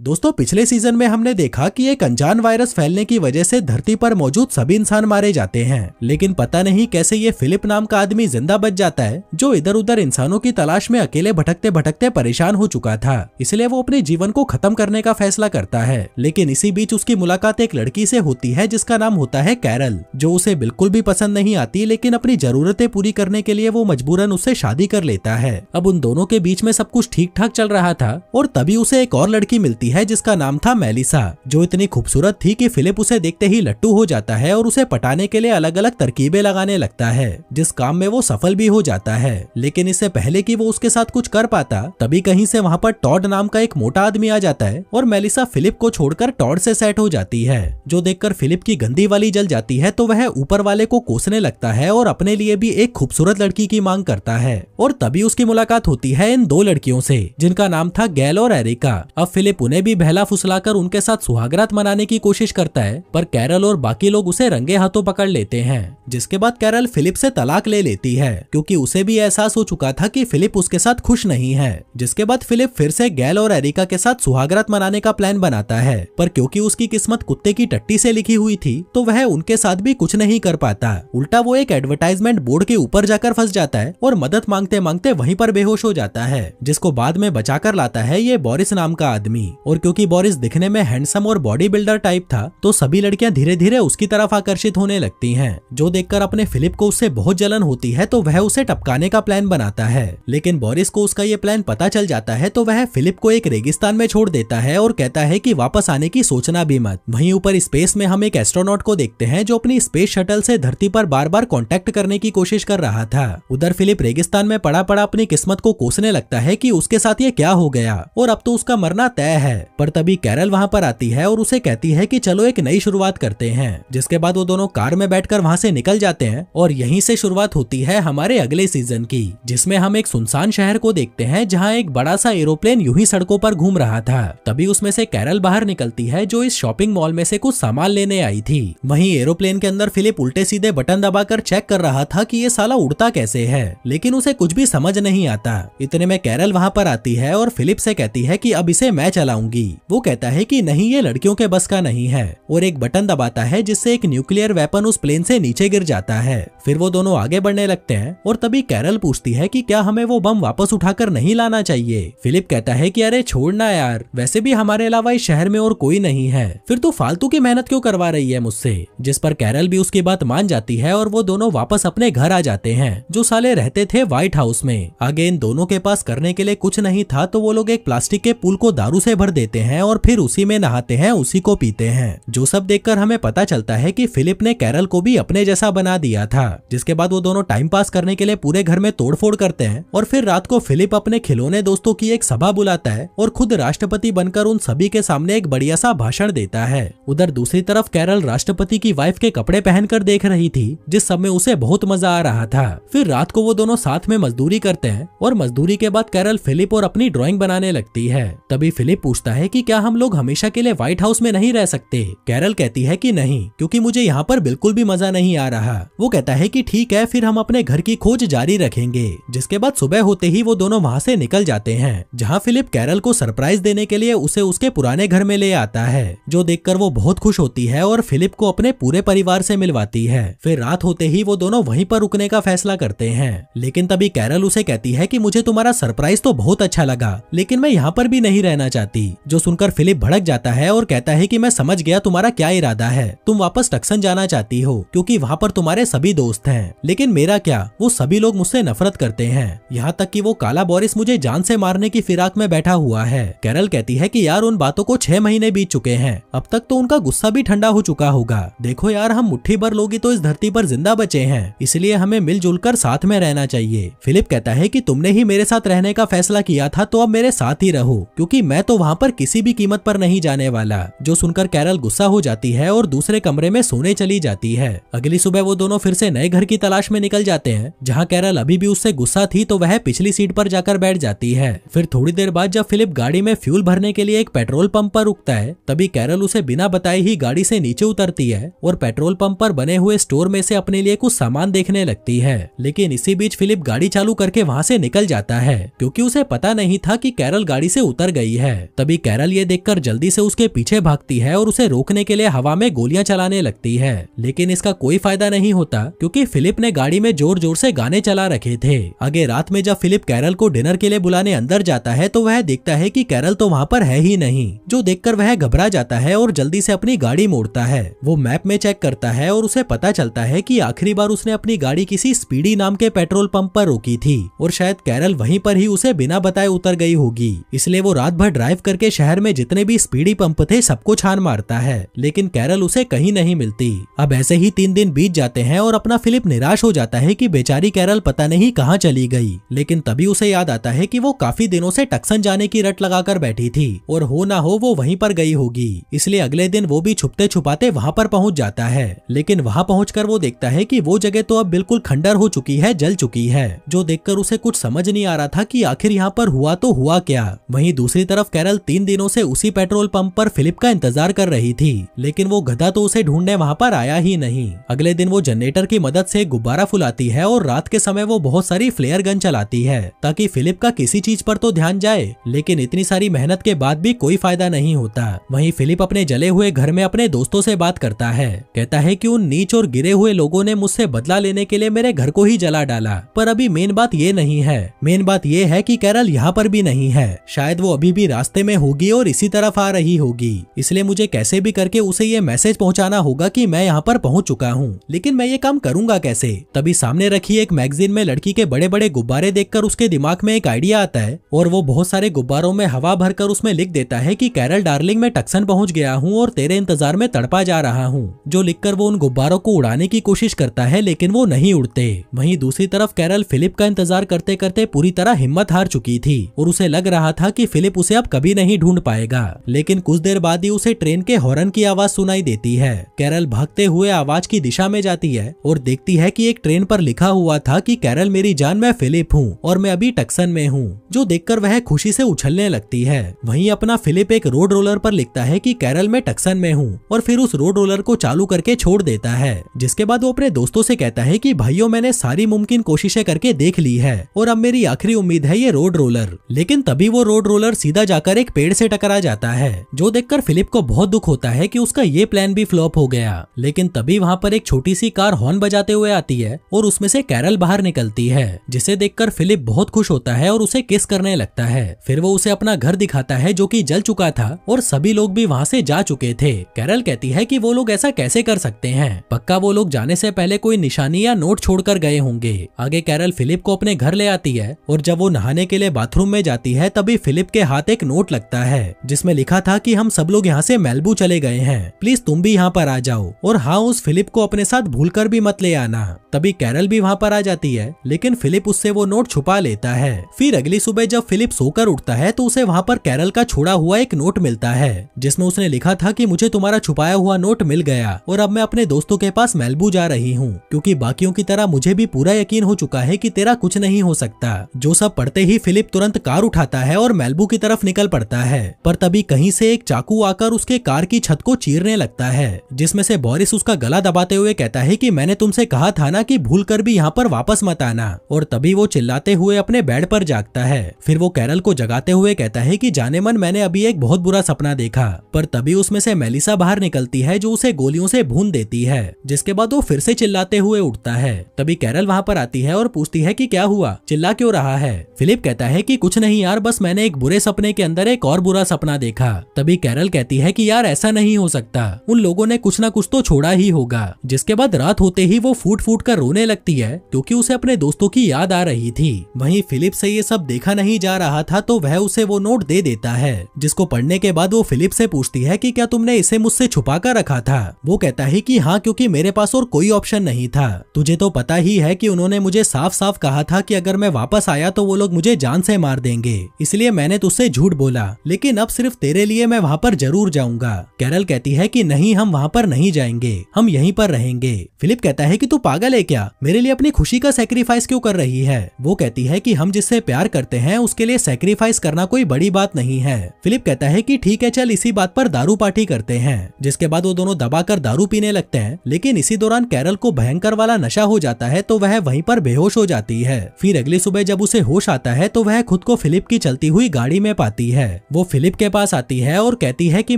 दोस्तों पिछले सीजन में हमने देखा कि एक अनजान वायरस फैलने की वजह से धरती पर मौजूद सभी इंसान मारे जाते हैं, लेकिन पता नहीं कैसे ये फिलिप नाम का आदमी जिंदा बच जाता है जो इधर उधर इंसानों की तलाश में अकेले भटकते भटकते परेशान हो चुका था। इसलिए वो अपने जीवन को खत्म करने का फैसला करता है। लेकिन इसी बीच उसकी मुलाकात एक लड़की से होती है जिसका नाम होता है कैरल, जो उसे बिल्कुल भी पसंद नहीं आती, लेकिन अपनी जरूरतें पूरी करने के लिए वो मजबूरन उससे शादी कर लेता है। अब उन दोनों के बीच में सब कुछ ठीक ठाक चल रहा था और तभी उसे एक और लड़की मिलती है जिसका नाम था मेलिसा, जो इतनी खूबसूरत थी कि फिलिप उसे देखते ही लट्टू हो जाता है और उसे पटाने के लिए अलग अलग तरकीबें लगाने लगता है, जिस काम में वो सफल भी हो जाता है। लेकिन इससे पहले कि वो उसके साथ कुछ कर पाता, तभी कहीं से वहाँ पर टॉड नाम का एक मोटा आदमी आ जाता है और मेलिसा फिलिप को छोड़कर टॉड से सेट हो जाती है, जो देखकर फिलिप की गंदी वाली जल जाती है। तो वह ऊपर वाले को कोसने लगता है और अपने लिए भी एक खूबसूरत लड़की की मांग करता है। और तभी उसकी मुलाकात होती है इन दो लड़कियों से जिनका नाम था गैल और एरिका। अब फिलिप उन्हें भी बहला फुसलाकर उनके साथ सुहागरात मनाने की कोशिश करता है, पर कैरल और बाकी लोग उसे रंगे हाथों पकड़ लेते हैं। जिसके बाद कैरल फिलिप से तलाक ले लेती है, क्योंकि उसे भी एहसास हो चुका था कि फिलिप उसके साथ खुश नहीं है। जिसके बाद फिलिप फिर से गैल और एरिका के साथ सुहागरात मनाने का प्लान बनाता है, पर क्योंकि उसकी किस्मत कुत्ते की टट्टी से लिखी हुई थी तो वह उनके साथ भी कुछ नहीं कर पाता। उल्टा वो एक एडवर्टाइजमेंट बोर्ड के ऊपर जाकर फंस जाता है और मदद मांगते मांगते वहीं पर बेहोश हो जाता है, जिसको बाद में बचाकर लाता है ये बोरिस नाम का आदमी। और क्योंकि बोरिस दिखने में हैंडसम और बॉडी बिल्डर टाइप था, तो सभी लड़कियां धीरे धीरे उसकी तरफ आकर्षित होने लगती हैं, जो देखकर अपने फिलिप को उससे बहुत जलन होती है। तो वह उसे टपकाने का प्लान बनाता है, लेकिन बोरिस को उसका ये प्लान पता चल जाता है। तो वह फिलिप को एक रेगिस्तान में छोड़ देता है और कहता है कि वापस आने की सोचना भी मत। वहीं ऊपर स्पेस में हम एक एस्ट्रोनॉट को देखते हैं जो अपनी स्पेस शटल से धरती पर बार बार कांटेक्ट करने की कोशिश कर रहा था। उधर फिलिप रेगिस्तान में पड़ा पड़ा अपनी किस्मत को कोसने लगता है कि उसके साथ ये क्या हो गया और अब तो उसका मरना तय है। पर तभी कैरल वहां पर आती है और उसे कहती है कि चलो एक नई शुरुआत करते हैं। जिसके बाद वो दोनों कार में बैठकर वहां से निकल जाते हैं और यहीं से शुरुआत होती है हमारे अगले सीजन की, जिसमें हम एक सुनसान शहर को देखते हैं जहां एक बड़ा सा एरोप्लेन यूं ही सड़कों पर घूम रहा था। तभी उसमें से कैरल बाहर निकलती है जो इस शॉपिंग मॉल में से कुछ सामान लेने आई थी। वहीं एरोप्लेन के अंदर फिलिप उल्टे सीधे बटन दबाकर चेक कर रहा था कि ये साला उड़ता कैसे है, लेकिन उसे कुछ भी समझ नहीं आता। इतने में कैरल वहां पर आती है और फिलिप से कहती है कि अब इसे मैं चलाऊंगी। वो कहता है कि नहीं, ये लड़कियों के बस का नहीं है, और एक बटन दबाता है जिससे एक न्यूक्लियर वेपन उस प्लेन से नीचे गिर जाता है। फिर वो दोनों आगे बढ़ने लगते हैं और तभी कैरल पूछती है कि क्या हमें वो बम वापस उठाकर नहीं लाना चाहिए। फिलिप कहता है कि अरे छोड़ना यार, वैसे भी हमारे अलावा इस शहर में और कोई नहीं है, फिर तू फालतू की मेहनत क्यों करवा रही है मुझसे। जिस पर कैरल भी उसकी बात मान जाती है और वो दोनों वापस अपने घर आ जाते हैं जो साले रहते थे व्हाइट हाउस में। आगे इन दोनों के पास करने के लिए कुछ नहीं था, तो वो लोग एक प्लास्टिक के पूल को दारू से भर देते हैं और फिर उसी में नहाते हैं, उसी को पीते हैं। जो सब देखकर हमें पता चलता है कि फिलिप ने कैरल को भी अपने जैसा बना दिया था। जिसके बाद वो दोनों टाइम पास करने के लिए पूरे घर में तोड़फोड़ करते हैं और फिर रात को फिलिप अपने खिलौने दोस्तों की एक सभा बुलाता है और खुद राष्ट्रपति बनकर उन सभी के सामने एक बढ़िया सा भाषण देता है। उधर दूसरी तरफ कैरल राष्ट्रपति की वाइफ के कपड़े पहनकर देख रही थी, जिस सब में उसे बहुत मजा आ रहा था। फिर रात को वो दोनों साथ में मजदूरी करते हैं और मजदूरी के बाद कैरल फिलिप और अपनी ड्राइंग बनाने लगती है। तभी फिलिप पूछता है कि क्या हम लोग हमेशा के लिए व्हाइट हाउस में नहीं रह सकते। कैरल कहती है कि नहीं, क्योंकि मुझे यहाँ पर बिल्कुल भी मजा नहीं आ रहा। वो कहता है कि ठीक है, फिर हम अपने घर की खोज जारी रखेंगे। जिसके बाद सुबह होते ही वो दोनों वहाँ से निकल जाते हैं, जहाँ फिलिप कैरल को सरप्राइज देने के लिए उसे उसके पुराने घर में ले आता है, जो देखकर वो बहुत खुश होती है और फिलिप को अपने पूरे परिवार से मिलवाती है। फिर रात होते ही वो दोनों वहीं पर रुकने का फैसला करते हैं, लेकिन तभी कैरल उसे कहती है कि मुझे तुम्हारा सरप्राइज तो बहुत अच्छा लगा, लेकिन मैं यहाँ पर भी नहीं रहना चाहती। जो सुनकर फिलिप भड़क जाता है और कहता है कि मैं समझ गया तुम्हारा क्या इरादा है, तुम वापस टक्सन जाना चाहती हो क्योंकि वहाँ पर तुम्हारे सभी दोस्त हैं, लेकिन मेरा क्या, वो सभी लोग मुझसे नफरत करते हैं, यहाँ तक कि वो काला बोरिस मुझे जान से मारने की फिराक में बैठा हुआ है। कैरल कहती है कि यार उन बातों को 6 महीने बीत चुके हैं, अब तक तो उनका गुस्सा भी ठंडा हो चुका होगा। देखो यार, हम मुट्ठी भर लोग ही तो इस धरती पर जिंदा बचे हैं, इसलिए हमें मिलजुल कर साथ में रहना चाहिए। फिलिप कहता है कि तुमने ही मेरे साथ रहने का फैसला किया था, तो अब मेरे साथ ही रहो, क्योंकि मैं तो वहाँ पर किसी भी कीमत पर नहीं जाने वाला। जो सुनकर कैरल गुस्सा हो जाती है और दूसरे कमरे में सोने चली जाती है। अगली सुबह वो दोनों फिर से नए घर की तलाश में निकल जाते हैं, जहाँ कैरल अभी भी उससे गुस्सा थी, तो वह पिछली सीट पर जाकर बैठ जाती है। फिर थोड़ी देर बाद जब फिलिप गाड़ी में फ्यूल भरने के लिए एक पेट्रोल पंप पर रुकता है, तभी कैरल उसे बिना बताए ही गाड़ी से नीचे उतरती है और पेट्रोल पंप पर बने हुए स्टोर में से अपने लिए कुछ सामान देखने लगती है। लेकिन इसी बीच फिलिप गाड़ी चालू करके वहाँ से निकल जाता है, क्योंकि उसे पता नहीं था कि कैरल गाड़ी से उतर गई है। तभी तभी कैरल ये देखकर जल्दी से उसके पीछे भागती है और उसे रोकने के लिए हवा में गोलियां चलाने लगती है, लेकिन इसका कोई फायदा नहीं होता क्योंकि फिलिप ने गाड़ी में जोर जोर से गाने चला रखे थे। आगे रात में जब फिलिप कैरल को डिनर के लिए बुलाने अंदर जाता है तो वह देखता है कि कैरल तो वहाँ पर है ही नहीं, जो देखकर वह घबरा जाता है और जल्दी से अपनी गाड़ी मोड़ता है। वो मैप में चेक करता है और उसे पता चलता है कि आखिरी बार उसने अपनी गाड़ी किसी स्पीडी नाम के पेट्रोल पंप पर रोकी थी और शायद कैरल वहीं पर ही उसे बिना बताए उतर गई होगी। इसलिए वो रात भर ड्राइव करके शहर में जितने भी स्पीडी पंप थे सबको छान मारता है, लेकिन कैरल उसे कहीं नहीं मिलती। अब ऐसे ही 3 दिन बीत जाते हैं और अपना फिलिप निराश हो जाता है कि बेचारी कैरल पता नहीं कहाँ चली गई, लेकिन तभी उसे याद आता है कि वो काफी दिनों से टक्सन जाने की रट लगाकर बैठी थी और हो ना हो वो वहीं पर गई होगी। इसलिए अगले दिन वो भी छुपते छुपाते वहाँ पर पहुँच जाता है, लेकिन वहाँ पहुंचकर वो देखता है कि वो जगह तो अब बिल्कुल खंडर हो चुकी है, जल चुकी है, जो देखकर उसे कुछ समझ नहीं आ रहा था कि आखिर यहाँ पर हुआ तो हुआ क्या। वहीं दूसरी तरफ कैरल 3 दिनों से उसी पेट्रोल पंप पर फिलिप का इंतजार कर रही थी, लेकिन वो गधा तो उसे ढूंढने वहाँ पर आया ही नहीं। अगले दिन वो जनरेटर की मदद से गुब्बारा फुलाती है और रात के समय वो बहुत सारी फ्लेयर गन चलाती है ताकि फिलिप का किसी चीज पर तो ध्यान जाए, लेकिन इतनी सारी मेहनत के बाद भी कोई फायदा नहीं होता। वहीं फिलिप अपने जले हुए घर में अपने दोस्तों से बात करता है, कहता है कि उन नीच और गिरे हुए लोगों ने मुझसे बदला लेने के लिए मेरे घर को ही जला डाला, पर अभी मेन बात ये नहीं है। मेन बात ये है कि कैरल यहाँ पर भी नहीं है, शायद वो अभी भी रास्ते में होगी और इसी तरफ आ रही होगी, इसलिए मुझे कैसे भी करके उसे ये मैसेज पहुंचाना होगा कि मैं यहाँ पर पहुंच चुका हूँ। लेकिन मैं ये काम करूंगा कैसे? तभी सामने रखी एक मैगजीन में लड़की के बड़े बड़े गुब्बारे देखकर उसके दिमाग में एक आइडिया आता है और वो बहुत सारे गुब्बारों में हवा भरकर उसमें लिख देता है कि कैरल डार्लिंग मैं टक्सन पहुंच गया हूँ और तेरे इंतजार में तड़पा जा रहा हूँ। जो लिखकर वो उन गुब्बारों को उड़ाने की कोशिश करता है, लेकिन वो नहीं उड़ते। वहीं दूसरी तरफ कैरल फिलिप का इंतजार करते करते पूरी तरह हिम्मत हार चुकी थी और उसे लग रहा था कि फिलिप उसे अब कभी नहीं ढूंढ पाएगा, लेकिन कुछ देर बाद ही उसे ट्रेन के हॉर्न की आवाज सुनाई देती है। कैरल भागते हुए आवाज की दिशा में जाती है और देखती है कि एक ट्रेन पर लिखा हुआ था कि कैरल मेरी जान, मैं फिलिप हूँ और मैं अभी टक्सन में हूँ, जो देखकर वह खुशी से उछलने लगती है। वहीं अपना फिलिप एक रोड रोलर पर लिखता है कि कैरल मैं टक्सन में हूँ और फिर उस रोड रोलर को चालू करके छोड़ देता है, जिसके बाद वो अपने दोस्तों से कहता है कि भाइयों मैंने सारी मुमकिन कोशिशें करके देख ली है और अब मेरी आखिरी उम्मीद है ये रोड रोलर। लेकिन तभी वो रोड रोलर सीधा जाकर एक पेड़ से टकरा जाता है, जो देखकर फिलिप को बहुत दुख होता है कि उसका ये प्लान भी फ्लॉप हो गया। लेकिन तभी वहाँ पर एक छोटी सी कार हॉर्न बजाते हुए आती है और उसमें से कैरल बाहर निकलती है, जिसे देखकर फिलिप बहुत खुश होता है और उसे किस करने लगता है। फिर वो उसे अपना घर दिखाता है जो कि जल चुका था और सभी लोग भी वहाँ से जा चुके थे। कैरल कहती है कि वो लोग ऐसा कैसे कर सकते हैं, पक्का वो लोग जाने से पहले कोई निशानी या नोट छोड़कर गए होंगे। आगे कैरल फिलिप को अपने घर ले आती है और जब वो नहाने के लिए बाथरूम में जाती है तभी फिलिप के हाथ एक नोट लगता है जिसमें लिखा था कि हम सब लोग यहाँ से मेलबू चले गए हैं, प्लीज तुम भी यहाँ पर आ जाओ और हाँ उस फिलिप को अपने साथ भूलकर भी मत ले आना। तभी कैरल भी वहाँ पर आ जाती है, लेकिन फिलिप उससे वो नोट छुपा लेता है। फिर अगली सुबह जब फिलिप सोकर उठता है तो उसे वहाँ पर कैरल का छोड़ा हुआ एक नोट मिलता है जिसमें उसने लिखा था कि मुझे तुम्हारा छुपाया हुआ नोट मिल गया और अब मैं अपने दोस्तों के पास मेलबू जा रही हूँ, क्योंकि बाकियों की तरह मुझे भी पूरा यकीन हो चुका है कि तेरा कुछ नहीं हो सकता। जो सब पढ़ते ही फिलिप तुरंत कार उठाता है और मेलबू की तरफ निकल पड़ता है, पर तभी कहीं से एक चाकू आकर उसके कार की छत को चीरने लगता है, जिसमें से बोरिस उसका गला दबाते हुए कहता है कि मैंने तुमसे कहा था ना कि भूल कर भी यहाँ पर वापस मत आना। और तभी वो चिल्लाते हुए अपने बेड पर जागता है। फिर वो कैरल को जगाते हुए कहता है कि जाने मन मैंने अभी एक बहुत बुरा सपना देखा, पर तभी उसमें से मेलिसा बाहर निकलती है जो उसे गोलियों से भून देती है, जिसके बाद वो फिर से चिल्लाते हुए उठता है। तभी कैरल वहाँ पर आती है और पूछती है कि क्या हुआ, चिल्ला क्यों रहा है। फिलिप कहता है कि कुछ नहीं यार, बस मैंने एक बुरे सपने के अंदर एक और बुरा सपना देखा। तभी कैरल कहती है कि यार ऐसा नहीं हो सकता, उन लोगों ने कुछ ना कुछ तो छोड़ा ही होगा। जिसके बाद रात होते ही वो फूट फूट कर रोने लगती है क्योंकि उसे अपने दोस्तों की याद आ रही थी। वहीं फिलिप से ये सब देखा नहीं जा रहा था तो वह उसे वो नोट दे देता है, जिसको पढ़ने के बाद वो फिलिप से पूछती है कि क्या तुमने इसे मुझसे छुपा कर रखा था। वो कहता है कि हाँ, क्योंकि मेरे पास और कोई ऑप्शन नहीं था। तुझे तो पता ही है कि उन्होंने मुझे साफ साफ कहा था कि अगर मैं वापस आया तो वो लोग मुझे जान से मार देंगे, इसलिए मैंने तुझसे झूठ बोला, लेकिन अब सिर्फ तेरे लिए मैं वहाँ पर जरूर जाऊंगा। कैरल कहती है कि नहीं, हम वहाँ पर नहीं जाएंगे, हम यहीं पर रहेंगे। फिलिप कहता है कि तू पागल है क्या, मेरे लिए अपनी खुशी का सैक्रिफाइस क्यों कर रही है। वो कहती है कि हम जिससे प्यार करते हैं उसके लिए सैक्रिफाइस करना कोई बड़ी बात नहीं है। फिलिप कहता है कि ठीक है, चल इसी बात पर दारू पार्टी करते हैं। जिसके बाद वो दोनों दबाकर दारू पीने लगते हैं, लेकिन इसी दौरान कैरल को भयंकर वाला नशा हो जाता है तो वह वहीं पर बेहोश हो जाती है। फिर अगली सुबह जब उसे होश आता है तो वह खुद को फिलिप की चलती हुई गाड़ी में पाती है, वो फिलिप के पास आती है और कहती है कि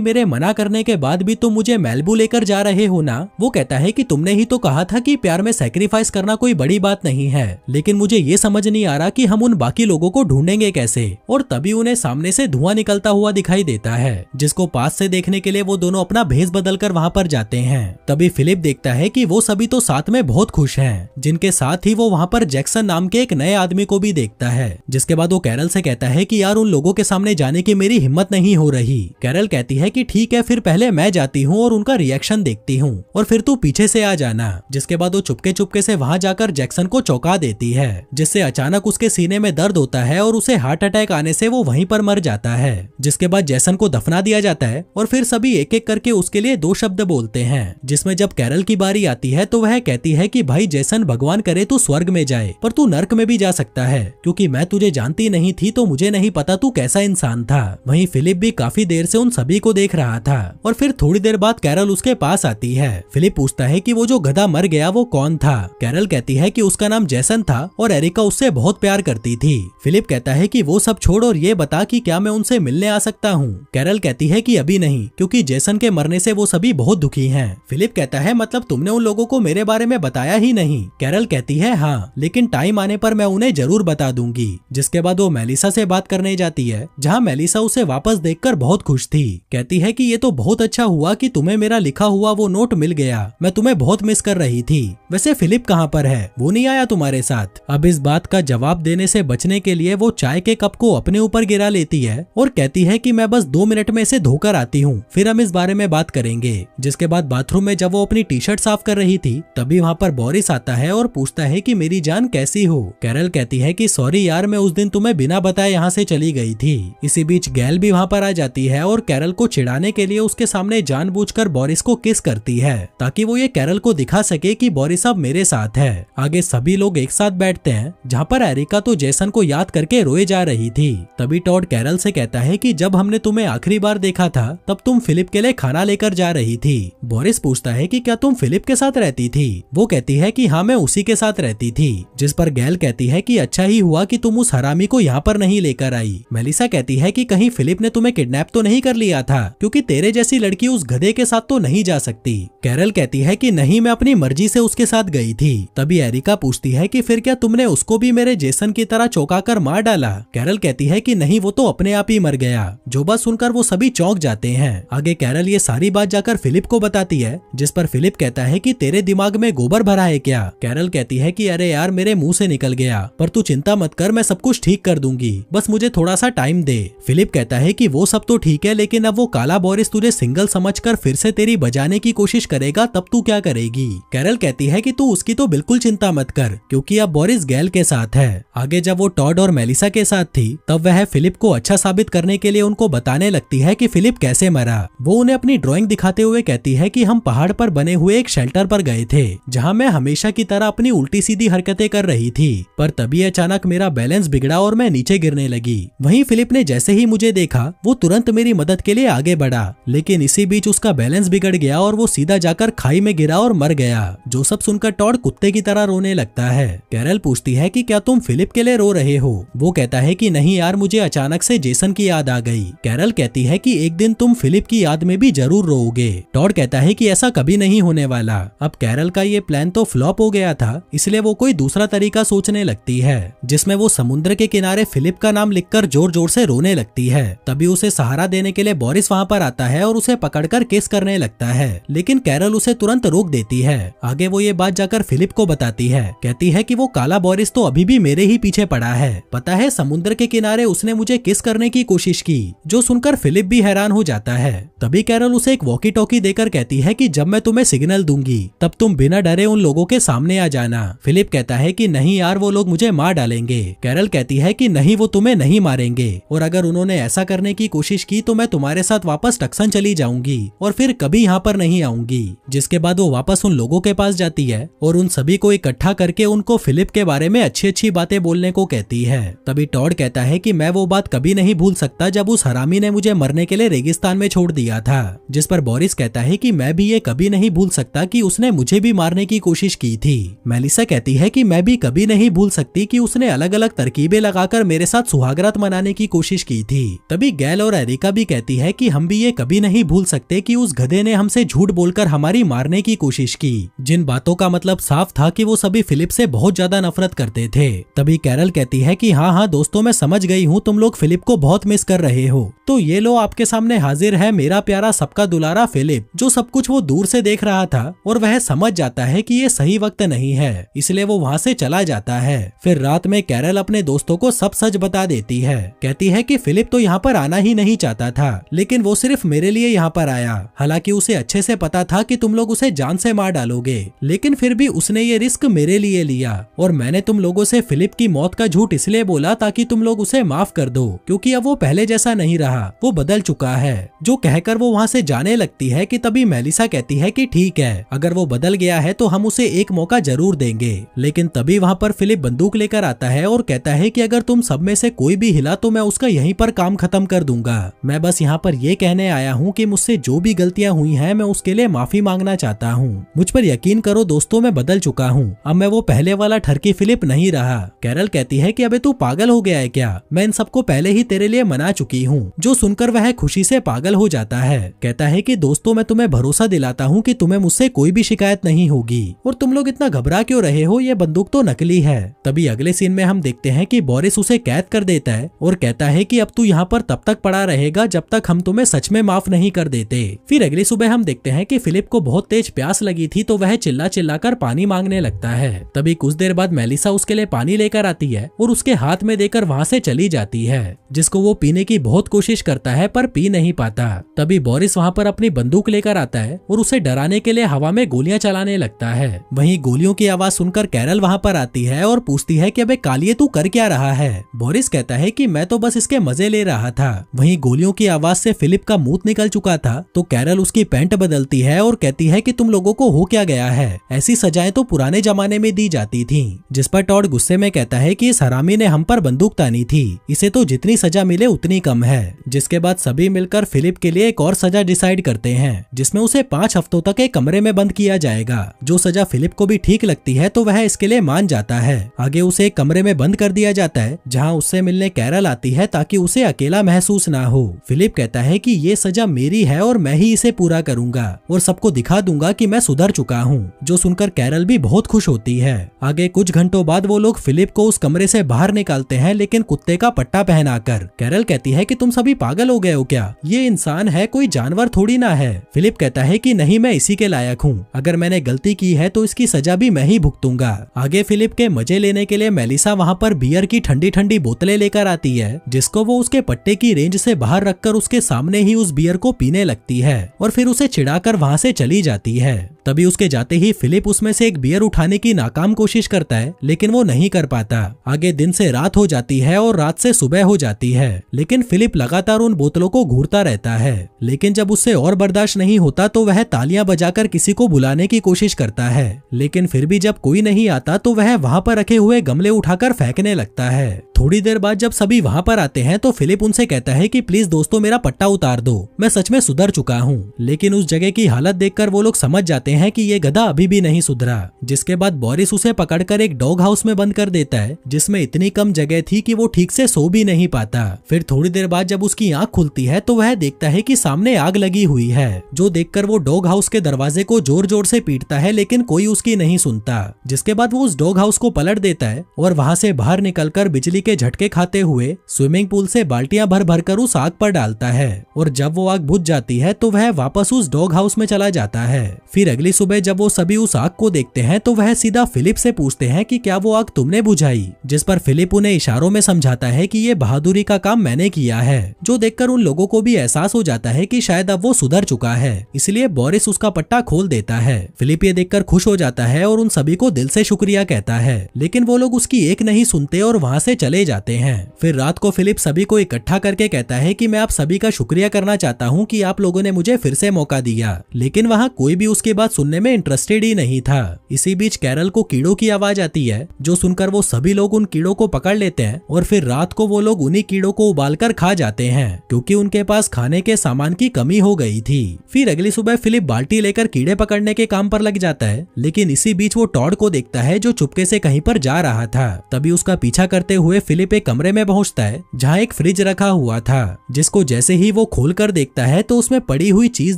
मेरे मना करने के बाद भी तुम मुझे मैलिबू लेकर जा रहे हो ना। वो कहता है कि तुमने ही तो कहा था कि प्यार में सैक्रिफाइस करना कोई बड़ी बात नहीं है, लेकिन मुझे ये समझ नहीं आ रहा कि हम उन बाकी लोगों को ढूंढेंगे कैसे। और तभी उन्हें सामने से धुआं निकलता हुआ दिखाई देता है, जिसको पास से देखने के लिए वो दोनों अपना भेष बदलकर वहाँ पर जाते हैं। तभी फिलिप देखता है कि वो सभी तो साथ में बहुत खुश हैं, जिनके साथ ही वो वहाँ पर जैक्सन नाम के एक नए आदमी को भी देखता है। जिसके बाद वो कैरल से कहता है कि यार उन लोगों के सामने जाने की मेरी हिम्मत नहीं हो रही। कैरल कहती है कि ठीक है, फिर पहले मैं जाती हूँ और उनका रिएक्शन देखती हूँ और फिर तू पीछे से आ जाना। जिसके बाद वो चुपके चुपके से वहाँ जाकर जैक्सन को चौंका देती है, जिससे अचानक उसके सीने में दर्द होता है और उसे हार्ट अटैक आने से वो वहीं पर मर जाता है। जिसके बाद जैसन को दफना दिया जाता है और फिर सभी एक एक करके उसके लिए 2 शब्द बोलते हैं, जिसमें जब कैरल की बारी आती है तो वह कहती है कि भाई जैसन, भगवान करे तू स्वर्ग में जाए, पर तू नर्क में भी जा सकता है, क्योंकि मैं तुझे जानती नहीं थी तो मुझे नहीं पता तू कैसा इंसान था। वहीं फिलिप भी काफी देर से उन सभी को देख रहा था और फिर थोड़ी देर बाद कैरल उसके पास आती है। फिलिप पूछता है कि वो जो गधा मर गया वो कौन था। कैरल कहती है कि उसका नाम जैसन था और एरिका उससे बहुत प्यार करती थी। फिलिप कहता है कि वो सब छोड़ और ये बता कि क्या मैं उनसे मिलने आ सकता हूँ। कैरल कहती है कि अभी नहीं, क्योंकि जैसन के मरने से वो सभी बहुत दुखी हैं। फिलिप कहता है मतलब तुमने उन लोगों को मेरे बारे में बताया ही नहीं। कैरल कहती है हाँ, लेकिन टाइम आने पर मैं उन्हें जरूर बता दूंगी। जिसके बाद वो मेलिसा से बात करने जाती है, जहाँ मेलिसा उसे वापस देखकर बहुत खुश थी। कहती है कि ये तो बहुत अच्छा हुआ कि तुम्हें मेरा लिखा हुआ वो नोट मिल गया, मैं तुम्हें बहुत मिस कर रही थी। वैसे फिलिप कहाँ पर है, वो नहीं आया तुम्हारे साथ? अब इस बात का जवाब देने से बचने के लिए वो चाय के कप को अपने ऊपर गिरा लेती है और कहती है कि मैं बस 2 मिनट में इसे धोकर आती हूँ, फिर हम इस बारे में बात करेंगे। जिसके बाद बाथरूम में जब वो अपनी टी शर्ट साफ कर रही थी तभी वहाँ पर बोरिस आता है और पूछता है कि मेरी जान कैसी हो। कैरल कहती है कि सॉरी यार, मैं उस दिन तुम्हें बिना बताए यहाँ से चली गई थी। इसी बीच गैल भी वहाँ पर आ जाती है और कैरल को चिढ़ाने के लिए उसके सामने जानबूझकर बोरिस को किस करती है, ताकि वो ये कैरल को दिखा सके कि बोरिस अब मेरे साथ है। आगे सभी लोग एक साथ बैठते हैं, जहाँ पर एरिका तो जैसन को याद करके रोए जा रही थी। तभी टॉड कैरल से कहता है कि जब हमने तुम्हें आखिरी बार देखा था तब तुम फिलिप के लिए खाना लेकर जा रही थी। बोरिस पूछता है कि क्या तुम फिलिप के साथ रहती थी? वो कहती है कि हाँ, मैं उसी के साथ रहती थी। जिस पर गैल कहती है कि अच्छा ही हुआ कि तुम उस हरामी को यहाँ पर नहीं लेकर आई। मेलिसा कहती है कि कहीं फिलिप ने तुम्हें किडनैप तो नहीं कर लिया था, क्योंकि तेरे जैसी लड़की उस गधे के साथ तो नहीं जा सकती। कैरल कहती है कि नहीं, मैं अपनी मर्जी से उसके साथ गई थी। तभी एरिका पूछती है कि फिर क्या तुमने उसको भी मेरे जेसन की तरह चौंका कर मार डाला? कैरल कहती है कि नहीं, वो तो अपने आप ही मर गया। जो बात सुनकर वो सभी चौंक जाते हैं। आगे कैरल ये सारी बात जाकर फिलिप को बताती है, जिस पर फिलिप कहता है कि तेरे दिमाग में गोबर भरा है क्या? कैरल कहती है कि अरे यार, मेरे मुंह से निकल गया, पर तू चिंता मत कर, मैं सब कुछ ठीक कर दूंगी, बस मुझे थोड़ा सा टाइम दे। फिलिप कहता है कि वो सब तो ठीक है, लेकिन अब वो काला बोरिस तुझे सिंगल समझकर फिर से तेरी बजाने की कोशिश करेगा, तब तू क्या करेगी? कैरल कहती है कि तू उसकी तो बिल्कुल चिंता मत कर, क्योंकि अब बोरिस गैल के साथ है। आगे जब वो टॉड और मेलिसा के साथ थी तब वह फिलिप को अच्छा साबित करने के लिए उनको बताने लगती है कि फिलिप कैसे मरा। वो उन्हें अपनी ड्राइंग दिखाते हुए कहती है कि हम पहाड़ पर बने हुए एक शेल्टर पर गए थे, जहाँ मैं हमेशा की तरह अपनी उल्टी सीधी हरकतें कर रही थी, पर तभी अचानक मेरा बैलेंस बिगड़ा और मैं नीचे गिरने लगी। वहीं फिलिप ने जैसे ही मुझे देखा वो तुरंत मेरी मदद के लिए आगे बढ़ा, लेकिन इसी बीच उसका बैलेंस बिगड़ गया और वो सीधा जाकर खाई में गिरा और मर गया। जो सब सुनकर टॉड कुत्ते की तरह रोने लगता है। कैरल पूछती है कि क्या तुम फिलिप के लिए रो रहे हो? वो कहता है कि नहीं यार, मुझे अचानक से जेसन की याद आ गई। कैरल कहती है कि एक दिन तुम फिलिप की याद में भी जरूर रोओगे। टॉड कहता है कि ऐसा कभी नहीं होने वाला। अब कैरल का ये प्लान तो फ्लॉप हो गया था, इसलिए वो कोई दूसरा तरीका सोचने लगती है, जिसमें वो समुद्र के किनारे फिलिप का नाम लिखकर जोर जोर से रोने लगती है। तभी उसे सहारा देने के लिए बोरिस वहाँ पर आता है और उसे पकड़कर किस करने लगता है, लेकिन कैरल उसे तुरंत रोक देती है। आगे वो ये बात जाकर फिलिप को बताती है, कहती है कि वो काला बोरिस तो अभी भी मेरे ही पीछे पड़ा है। पता है, समुद्र के किनारे उसने मुझे किस करने की कोशिश की, जो सुनकर फिलिप भी हैरान हो जाता है। तभी कैरल उसे एक वॉकी टॉकी देकर कहती है कि जब मैं तुम्हें सिग्नल दूंगी तब तुम बिना डरे उन लोगों के सामने आ जाना। फिलिप कहता है कि नहीं यार, वो लोग मुझे मार डालेंगे। कैरल कहती है कि नहीं, वो तुम्हें नहीं मारेंगे, और अगर उन्होंने ऐसा करने की कोशिश की तो मैं तुम्हारे साथ वापस टक्सन चली जाऊंगी और फिर कभी यहाँ पर नहीं आऊंगी। जिसके बाद वो वापस उन लोगों के पास जाती है और उन सभी को इकट्ठा करके उनको फिलिप के बारे में अच्छी अच्छी बातें बोलने को कहती है। तभी टॉड कहता है कि मैं वो बात कभी नहीं भूल सकता जब उस हरामी ने मुझे मरने के लिए रेगिस्तान में छोड़ दिया था। जिस पर बोरिस कहता है कि मैं भी ये कभी नहीं भूल सकता कि उसने मुझे भी मारने की कोशिश की थी। मेलिसा कहती है कि मैं भी कभी नहीं भूल सकती कि उसने अलग अलग तरकीबें लगाकर मेरे साथ सुहागरात मनाने की कोशिश की थी। तभी गैल और एरिका भी कहती है कि हम भी ये कभी नहीं भूल सकते कि उस गधे ने हमसे झूठ बोलकर हमारी मारने की कोशिश की, जिन बातों का मतलब साफ था कि वो सभी फिलिप से बहुत ज्यादा नफरत करते थे। तभी कैरल कहती है कि हाँ दोस्तों, मैं समझ गई हूँ तुम लोग फिलिप को बहुत मिस कर रहे हो। तो ये लो आपके सामने हाजिर है मेरा प्यारा सबका दुलारा फिलिप, जो सब कुछ वो दूर से देख रहा था और वह समझ जाता है कि ये सही वक्त नहीं है, इसलिए वो वहाँ से चला जाता है। फिर रात में कैरल अपने दोस्तों को सब सच बता देती है। कहती है कि फिलिप तो यहाँ पर आना ही नहीं चाहता था, लेकिन वो सिर्फ मेरे लिए यहाँ पर आया। हालांकि उसे अच्छे से पता था कि तुम लोग उसे जान से मार डालोगे, लेकिन फिर भी उसने ये रिस्क मेरे लिए लिया। और मैंने तुम लोगों से फिलिप की मौत का झूठ इसलिए बोला ताकि तुम लोग उसे माफ कर दो, क्योंकि अब वो पहले जैसा नहीं रहा, वो बदल चुका है। जो कहकर वो वहाँ से जाने लगती है कि तभी मेलिसा कहती है कि ठीक है, अगर वो बदल गया है तो हम उसे एक मौका जरूर देंगे। लेकिन तभी वहाँ पर फिलिप बंदूक लेकर आता है और कहता है कि अगर तुम सब में से कोई भी हिला तो मैं उसका यहीं पर काम खत्म कर दूंगा। मैं बस यहाँ पर ये कहने आया हूँ कि मुझसे जो भी गलतियां हुई हैं मैं उसके लिए माफी मांगना चाहता हूँ। मुझ पर यकीन करो दोस्तों, मैं बदल चुका हूँ, अब मैं वो पहले वाला ठरकी फिलिप नहीं रहा। कैरल कहती है कि अबे तू पागल हो गया है क्या? मैं इन सबको पहले ही तेरे लिए मना चुकी हूँ। जो सुनकर वह खुशी से पागल हो जाता है। कहता है कि दोस्तों, मैं तुम्हें भरोसा दिलाता हूँ कि तुम्हें मुझसे कोई भी शिकायत नहीं होगी, और तुम लोग इतना घबरा क्यों रहे हो, ये बंदूक तो नकली है। तभी अगले सीन में हम देखते हैं कि बोरिस उसे कैद कर देता है और कहता है कि अब तू यहाँ पर तब तक पड़ा रहेगा जब तक हम तुम्हें सच में माफ नहीं कर देते। फिर अगली सुबह हम देखते हैं कि फिलिप को बहुत तेज प्यास लगी थी, तो वह चिल्ला चिल्ला कर पानी मांगने लगता है। तभी कुछ देर बाद मेलिसा उसके लिए पानी लेकर आती है और उसके हाथ में देकर वहाँ से चली जाती है, जिसको वो पीने की बहुत कोशिश करता है पर पी नहीं पाता। तभी बोरिस वहाँ पर अपनी बंदूक लेकर आता है और उसे डराने के लिए हवा में गोलियां चलाने लगता है। वहीं गोलियों की आवाज सुनकर कैरल वहाँ पर आती है और पूछती है कि अबे कालिए तू कर क्या रहा है? बोरिस कहता है कि मैं तो बस इसके मजे ले रहा था। वहीं गोलियों की आवाज से फिलिप का मुंह निकल चुका था, तो कैरल उसकी पैंट बदलती है और कहती है कि तुम लोगों को हो क्या गया है, ऐसी सजाएं तो पुराने जमाने में दी जाती थी। जिस पर टॉड गुस्से में कहता है कि इस हरामी ने हम पर बंदूक तानी थी, इसे तो जितनी सजा मिले उतनी कम है। जिसके बाद सभी मिलकर फिलिप के लिए एक और सजा डिसाइड करते हैं, जिसमें उसे 5 हफ्तों तक एक कमरे में बंद किया जाएगा। जो सजा फिलिप को भी ठीक लगती है तो वह इसके लिए मान जाता है। आगे उसे एक कमरे में बंद कर दिया जाता है, जहाँ उससे मिलने कैरल आती है ताकि उसे अकेला महसूस ना हो। फिलिप कहता है कि ये सजा मेरी है और मैं ही इसे पूरा करूंगा और सबको दिखा दूंगा कि मैं सुधर चुका हूँ। जो सुनकर कैरल भी बहुत खुश होती है। आगे कुछ घंटों बाद वो लोग फिलिप को उस कमरे से बाहर निकालते हैं, लेकिन कुत्ते का पट्टा पहनाकर। कैरल कहती है कि तुम सभी पागल हो गए हो क्या? ये इंसान है, कोई जानवर थोड़ी ना है। फिलिप कहता है कि नहीं, मैं इसी के लायक हूँ, अगर मैंने गलती की है तो इसकी सजा भी मैं ही भुगतूंगा। आगे फिलिप के मजे लेने के लिए मेलिसा वहाँ पर बियर की ठंडी ठंडी बोतलें लेकर आती है, जिसको वो उसके पट्टे की रेंज से बाहर रखकर उसके सामने ही उस बियर को पीने लगती है और फिर उसे चिढ़ाकर वहाँ से चली जाती है। तभी उसके जाते ही फिलिप उसमें से एक बियर उठाने की नाकाम कोशिश करता है, लेकिन वो नहीं कर पाता। आगे दिन से रात हो जाती है और रात से सुबह हो जाती है, लेकिन फिलिप लगातार उन बोतलों को घूरता रहता है। लेकिन जब उससे और बर्दाश्त नहीं होता तो वह तालियां बजाकर किसी को बुलाने की कोशिश करता है, लेकिन फिर भी जब कोई नहीं आता तो वह वहाँ पर रखे हुए गमले उठाकर फेंकने लगता है। थोड़ी देर बाद जब सभी वहाँ पर आते हैं तो फिलिप उनसे कहता है कि प्लीज दोस्तों, मेरा पट्टा उतार दो, मैं सच में सुधर चुका हूँ। लेकिन उस जगह की हालत देखकर वो लोग समझ जाते हैं कि ये गधा अभी भी नहीं सुधरा। जिसके बाद बोरिस उसे पकड़कर एक डॉग हाउस में बंद कर देता है, जिसमें इतनी कम जगह थी कि वो ठीक से सो भी नहीं पाता। फिर थोड़ी देर बाद जब उसकी आंख खुलती है तो वह देखता है कि सामने आग लगी हुई है, जो देखकर वो डॉग हाउस के दरवाजे को जोर जोर से पीटता है, लेकिन कोई उसकी नहीं सुनता। जिसके बाद वो उस डॉग हाउस को पलट देता है और वहाँ से बाहर निकलकर बिजली के झटके खाते हुए स्विमिंग पूल से बाल्टियां भर भर कर उस आग पर डालता है। और जब वो आग बुझ जाती है तो वह वापस उस डॉग हाउस में चला जाता है। फिर अगली सुबह जब वो सभी उस आग को देखते हैं तो वह सीधा फिलिप से पूछते हैं कि क्या वो आग तुमने बुझाई? जिस पर फिलिप उन्हें इशारों में समझाता है कि ये बहादुरी का काम मैंने किया है, जो देखकर उन लोगों को भी एहसास हो जाता है कि शायद अब वो सुधर चुका है। इसलिए बोरिस उसका पट्टा खोल देता है। फिलिप ये देखकर खुश हो जाता है और उन सभी को दिल से शुक्रिया कहता है, लेकिन वो लोग उसकी एक नहीं सुनते और वहाँ से चले जाते हैं। फिर रात को फिलिप सभी को इकट्ठा करके कहता है कि मैं आप सभी का शुक्रिया करना चाहता हूँ कि आप लोगों ने मुझे फिर से मौका दिया। लेकिन वहाँ कोई भी उसकी बात सुनने में इंटरेस्टेड ही नहीं था। इसी बीच कैरल को कीड़ों की आवाज आती है, जो सुनकर वो सभी लोग उन कीड़ों को पकड़ लेते हैं और फिर रात को वो लोग उन्हीं कीड़ों को उबालकर खा जाते हैं, क्योंकि उनके पास खाने के सामान की कमी हो गई थी। फिर अगली सुबह फिलिप बाल्टी लेकर कीड़े पकड़ने के काम पर लग जाता है, लेकिन इसी बीच वो टॉड को देखता है जो चुपके से कहीं पर जा रहा था। तभी उसका पीछा करते हुए फिलिप एक कमरे में पहुंचता है जहां एक फ्रिज रखा हुआ था, जिसको जैसे ही वो खोल कर देखता है तो उसमें पड़ी हुई चीज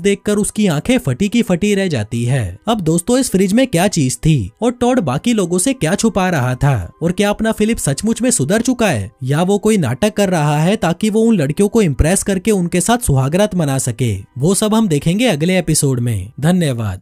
देखकर उसकी आंखें फटी की फटी रह जाती है। अब दोस्तों, इस फ्रिज में क्या चीज थी और टॉड बाकी लोगों से क्या छुपा रहा था, और क्या अपना फिलिप सचमुच में सुधर चुका है या वो कोई नाटक कर रहा है ताकि वो उन लड़कियों को इम्प्रेस करके उनके साथ सुहागरात मना सके, वो सब हम देखेंगे अगले एपिसोड में। धन्यवाद।